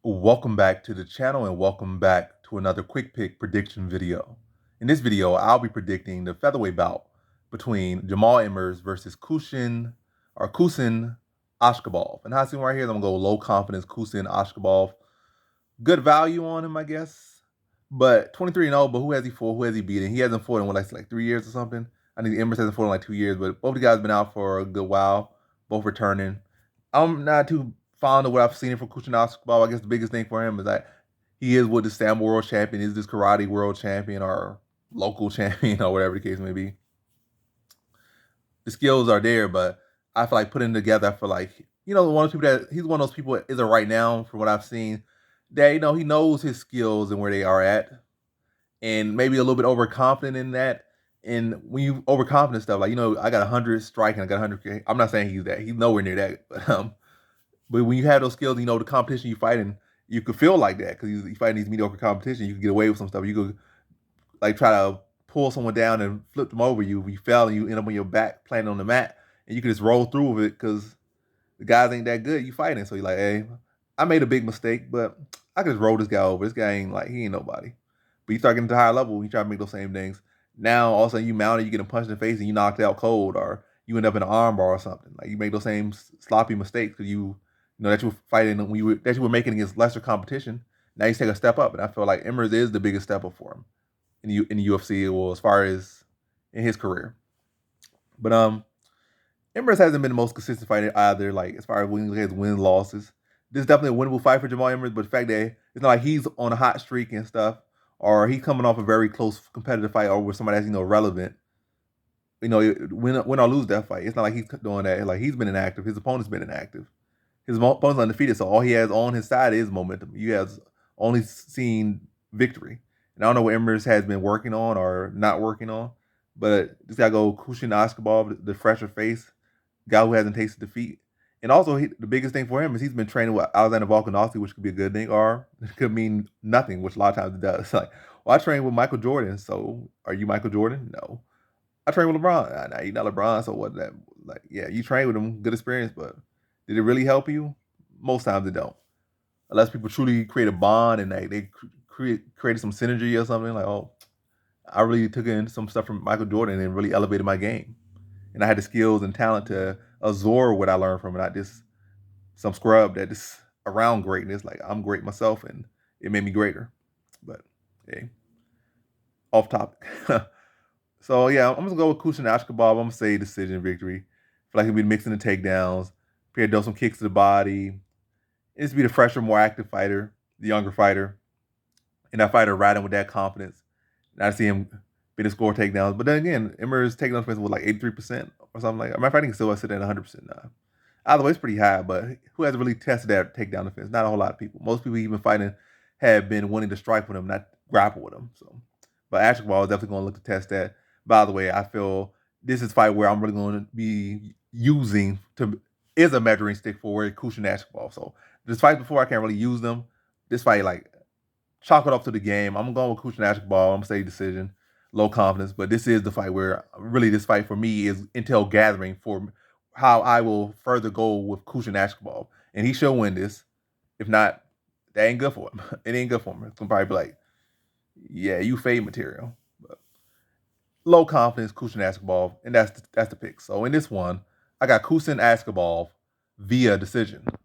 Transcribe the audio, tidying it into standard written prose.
Welcome back to the channel and welcome back to another quick pick prediction video. In this video, I'll be predicting the featherweight bout between Jamall Emmers versus Khusein Askhabov. And how I see him right here, I'm gonna go low confidence Khusein Askhabov. Good value on him, I guess. But 23-0, but who has he fought? Who has he beaten? He hasn't fought in like 3 years or something. I think Emmers hasn't fought in like 2 years, but both the guys been out for a good while, both returning. I'm not too fond of what I've seen from Khusein Askhabov. I guess the biggest thing for him is that he is what the Sambo world champion is, this karate world champion or local champion or whatever the case may be. The skills are there, but I feel like putting together, I feel like, one of those people that he's one of those people that isn't right now from what I've seen that, he knows his skills and where they are at and maybe a little bit overconfident in that. And when you overconfident stuff, like, I got 100 striking, I got 100. I'm not saying he's that. He's nowhere near that. But when you have those skills, the competition you fighting, you could feel like that because you fighting these mediocre competition. You can get away with some stuff. You could like try to pull someone down and flip them over. You fell and you end up on your back playing on the mat, and you can just roll through with it because the guys ain't that good. You fighting, so you're like, hey, I made a big mistake, but I can just roll this guy over. This guy ain't he ain't nobody. But you start getting to a higher level, you try to make those same things. Now all of a sudden you mount it, you get a punch in the face, and you knocked out cold, or you end up in an arm bar or something. Like you make those same sloppy mistakes because that you were fighting that you were making against lesser competition. Now you take a step up, and I feel like Emmers is the biggest step up for him in the UFC, or as far as in his career. But Emmers hasn't been the most consistent fighter either. Like as far as when you look at his win losses, this is definitely a winnable fight for Jamall Emmers. But the fact that it's not like he's on a hot streak and stuff, or he's coming off a very close competitive fight, or with somebody that's relevant. Win or lose that fight, it's not like he's doing that. Like he's been inactive. His opponent's been inactive. His opponent's undefeated, so all he has on his side is momentum. You have only seen victory. And I don't know what Emmers has been working on or not working on, but this guy go Khusein Askhabov, the fresher face, guy who hasn't tasted defeat. And also, the biggest thing for him is he's been training with Alexander Volkanovski, which could be a good thing, or it could mean nothing, which a lot of times it does. Like, well, I trained with Michael Jordan, so are you Michael Jordan? No. I trained with LeBron. Nah, you're not LeBron, so what that? Like, yeah, you trained with him, good experience, but did it really help you? Most times it don't. Unless people truly create a bond and they created some synergy or something. Like, oh, I really took in some stuff from Michael Jordan and really elevated my game. And I had the skills and talent to absorb what I learned from it, not just some scrub that is around greatness. Like, I'm great myself and it made me greater. But, hey, off topic. So, yeah, I'm going to go with Khusein Askhabov. I'm going to say decision victory. I feel like he'll be mixing the takedowns. He throw some kicks to the body. It needs to be the fresher, more active fighter, the younger fighter. And that fighter riding with that confidence. And I see him being a score takedowns. But then again, Emmers' takedown defense was like 83% or something like that. My fighting still sit at 100% now. Either way, it's pretty high, but who hasn't really tested that takedown defense? Not a whole lot of people. Most people even fighting have been wanting to strike with him, not grapple with him. So, but Askhabov is definitely going to look to test that. By the way, I feel this is a fight where I'm really going to be using is a measuring stick for where Khusein Askhabov. So this fight before I can't really use them. This fight, like, chalk it up to the game. I'm going with Khusein Askhabov. I'm gonna say decision, low confidence. But this is the fight where really this fight for me is intel gathering for how I will further go with Khusein Askhabov. And he should win this. If not, that ain't good for him. It ain't good for him. It's gonna probably be like, yeah, you fade material. But low confidence, Khusein Askhabov, and that's the pick. So in this one, I got Khusein Askhabov via decision.